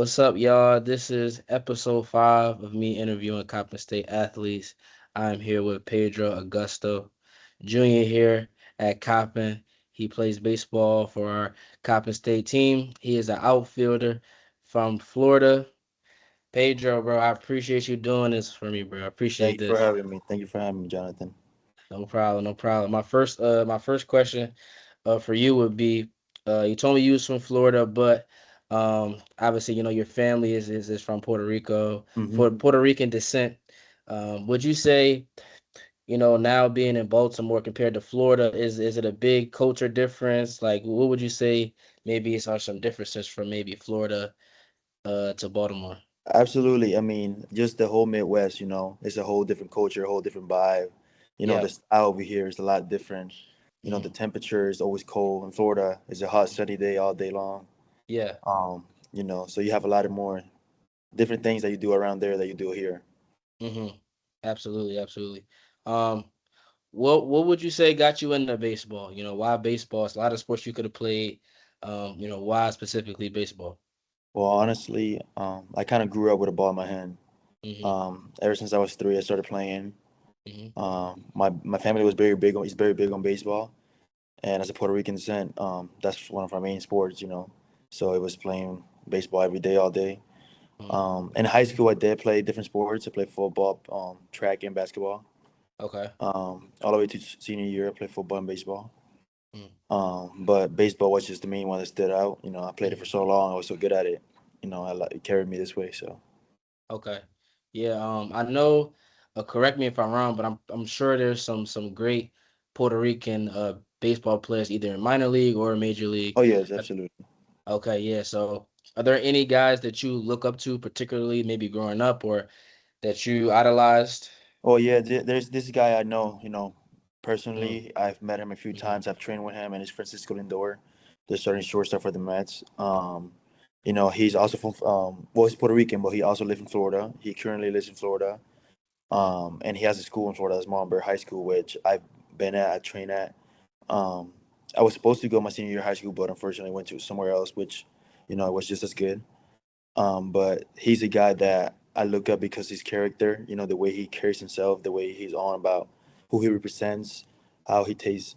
What's up, y'all? This is episode 5 of me interviewing Coppin State athletes. I'm here with Pedro Agosto, Jr. here at Coppin. He plays baseball for our Coppin State team. He is an outfielder from Florida. Pedro, bro, I appreciate you doing this for me, bro. I appreciate Thank you for this. having me. Thank you for having me, Jonathan. No problem, no problem. My first question for you would be, you told me you was from Florida, but obviously, your family is from Puerto Rico, hmm for Puerto Rican descent. Would you say, now being in Baltimore compared to Florida, is it a big culture difference? Like, what would you say maybe are some differences from maybe Florida to Baltimore? Absolutely. I mean, just the whole Midwest, it's a whole different culture, a whole different vibe. The Yeah. style over here is a lot different. The Mhm. temperature is always cold. In Florida, it's a hot, sunny day all day long. Yeah. So you have a lot of more different things that you do around there that you do here. hmm Absolutely, absolutely. Um, what would you say got you into baseball? Why baseball? It's a lot of sports you could have played. Why specifically baseball? Well, honestly, I kind of grew up with a ball in my hand. hmm Ever since I was 3, I started playing. hmm My family was very big on, is very big on baseball. And as a Puerto Rican descent, that's one of our main sports. So it was playing baseball every day, all day. hmm In high school, I did play different sports. I played football, track, and basketball. Okay. All the way to senior year, I played football and baseball. mm But baseball was just the main one that stood out. I played it for hmm so long. I was so good at it. It carried me this way. So Okay. Yeah. I know. Correct me if I'm wrong, but I'm sure there's some great Puerto Rican baseball players either in minor league or major league. oh yes, Uh, absolutely. Okay. Yeah. So, are there any guys that you look up to, particularly maybe growing up, or that you idolized? Oh yeah, there's this guy I know. Mm-hmm. Personally, I've met him a few times. I've trained with him, and it's Francisco Lindor, the starting shortstop for the Mets. He's also from well, he's Puerto Rican, but he also lives in Florida. He currently lives in Florida. And he has a school in Florida, that's Montverde High School, which I've been at, I train at. Um, I was supposed to go my senior year of high school, but unfortunately went to somewhere else, which, it was just as good. But he's a guy that I look up because his character, the way he carries himself, the way he's on about who he represents, how he takes,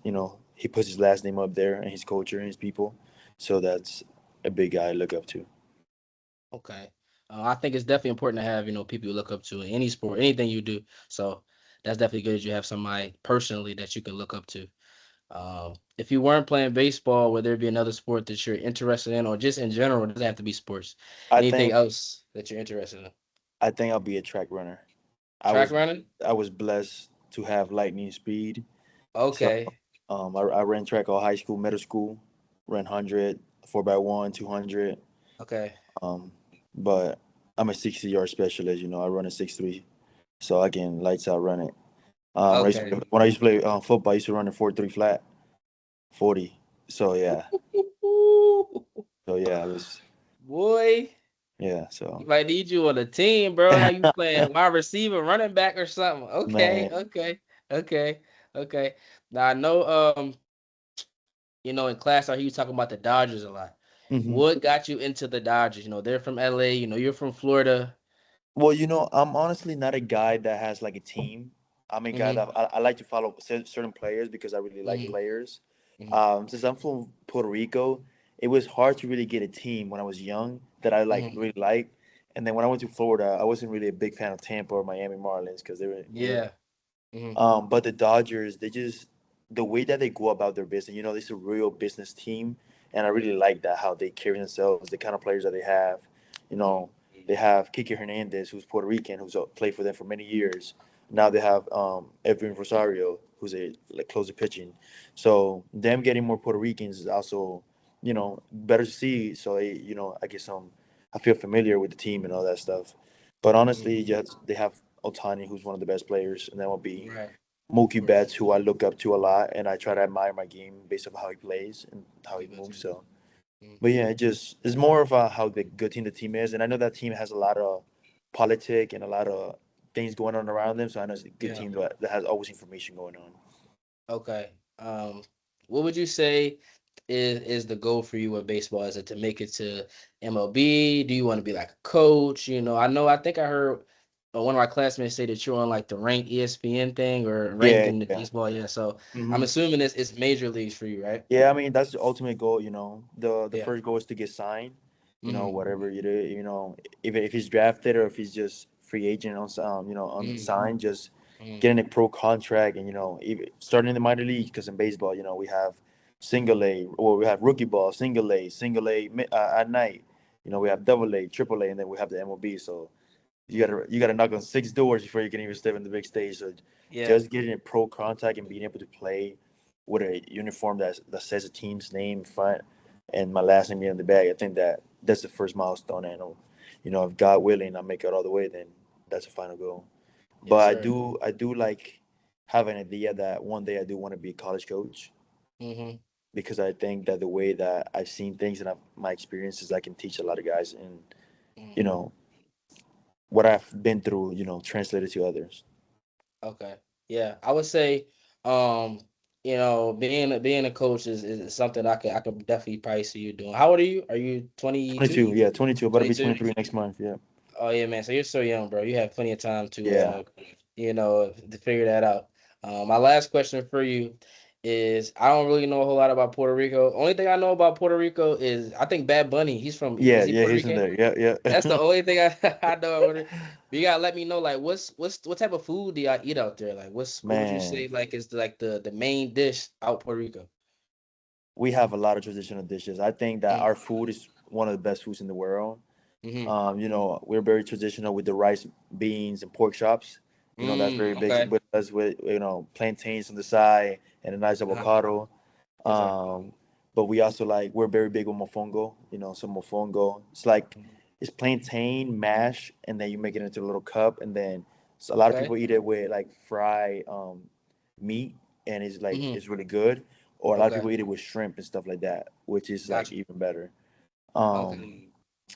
he puts his last name up there and his culture and his people. So that's a big guy I look up to. Okay. I think it's definitely important to have, people you look up to in any sport, anything you do. So that's definitely good that you have somebody personally that you can look up to. If you weren't playing baseball, would there be another sport that you're interested in, or just in general? It doesn't have to be sports. I Anything think else that you're interested in? I think I'll be a track runner. I Track was running? I was blessed to have lightning speed. So Okay. I ran track all high school, middle school, ran 100, 4x1, 200. Okay. Um, but I'm a 60-yard specialist. I run a 6'3", so I can lights out run it. Okay. When I used to play football, I used to run a 4.3 flat, 40. So yeah, I was Boy, yeah. So you might need you on the team, bro. How you playing? Wide receiver, running back, or something? Okay. man, Okay. Okay. Okay. Now I know. In class, I hear you talking about the Dodgers a lot. hmm What got you into the Dodgers? They're from LA. You're from Florida. well, I'm honestly not a guy that has like a team. I'm a guy hmm that I like to follow certain players because I really like hmm players. hmm Since I'm from Puerto Rico, it was hard to really get a team when I was young that I like hmm really liked. And then when I went to Florida, I wasn't really a big fan of Tampa or Miami Marlins because they were new. Yeah. hmm But the Dodgers, the way that they go about their business, it's a real business team, and I really like that how they carry themselves, the kind of players that they have. You know, they have Kike Hernandez, who's Puerto Rican, who's played for them for many years. Now they have Edwin Rosario, who's a like closer pitching. So them getting more Puerto Ricans is also, better to see. So I get some, I feel familiar with the team and all that stuff. But honestly, just they have Otani, who's one of the best players, and then will be Right. Mookie Betts, who I look up to a lot, and I try to admire my game based on how he plays and how he moves. So, but yeah, it's more of how the good team the team is, and I know that team has a lot of politic and a lot of things going on around them. So I know it's a good Yeah. team that has always information going on. Okay. What would you say? is the goal for you with baseball? Is it to make it to MLB? Do you want to be like a coach? I think I heard one of my classmates say that you're on like the ranked ESPN thing or ranked Yeah, in the yeah. baseball. Yeah, so I'm Hmm. assuming it's major leagues for you, right? Yeah, I mean that's the ultimate goal. The Yeah. first goal is to get signed. Mm-hmm. Whatever you do, if he's drafted or if he's just free agent on Mm-hmm. unsigned, just Mm-hmm. getting a pro contract and even starting in the minor league because in baseball, we have single A or we have rookie ball, single A at night. We have double A, triple A, and then we have the MLB. So you gotta knock on six doors before you can even step in the big stage. So Yeah. just getting a pro contact and being able to play with a uniform that says a team's name in front and my last name in the bag, I think that's the first milestone. And if God willing, I make it all the way, then that's the final goal. But Yes, I sir. do I do like have an idea that one day I do want to be a college coach Mm-hmm. because I think that the way that I've seen things and my experiences, I can teach a lot of guys and you Mm-hmm. know what I've been through, translated to others. Okay. Yeah, I would say, um, being a coach is something I could definitely probably see you doing. How old are you? Are you 22? 22, yeah, 22, about to be 22? 23 next month. Yeah, Oh yeah, man. So you're so young, bro. You have plenty of time to yeah, to figure that out. My last question for you is I don't really know a whole lot about Puerto Rico. Only thing I know about Puerto Rico is I think Bad Bunny, yeah, is he yeah. Puerto He's in Rican? there. Yeah, That's yeah. the only thing I, I know. But you gotta let me know like what type of food do y'all eat out there? Like what would you say Man, like is like the main dish out Puerto Rico? we have a lot of traditional dishes. I think that Mm, our food is one of the best foods in the world. mm-hmm. We're very traditional with the rice, beans, and pork chops. That's very big Okay. with us with plantains on the side and a nice Uh-huh. avocado. Yes, sir. Um, but we also we're very big with mofongo. So mofongo, it's plantain mash, and then you make it into a little cup, and then so a lot of Okay. people eat it with fried meat, and Mm-hmm. it's really good. Or a lot of Okay. people eat it with shrimp and stuff like that, which is Gotcha. even better. Um, Okay.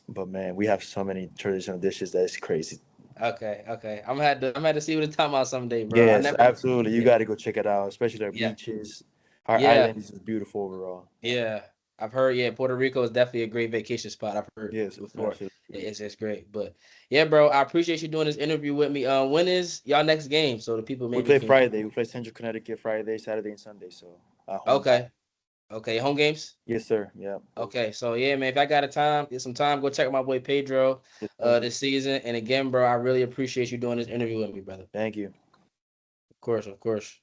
but man, we have so many traditional dishes that it's crazy. Okay. Okay. I'm gonna have to see what it's talking about someday, bro. I Yes, never. absolutely. You Yeah. got to go check it out, especially our Yeah. beaches. Our Yeah. island is just beautiful overall. Yeah. I've heard. Yeah, Puerto Rico is definitely a great vacation spot. I've heard Yes, before. absolutely. It's great. But yeah, bro, I appreciate you doing this interview with me. When is y'all next game so the people We maybe play can. Friday. We play Central Connecticut Friday, Saturday, and Sunday. So home game. Okay. Okay. Home games. Yes, sir. Yeah. Okay, so yeah, man, if I got get some time, go check out my boy Pedro, Yes, sir. this season. And again, bro, I really appreciate you doing this interview with me, brother. Thank you. Of course, of course.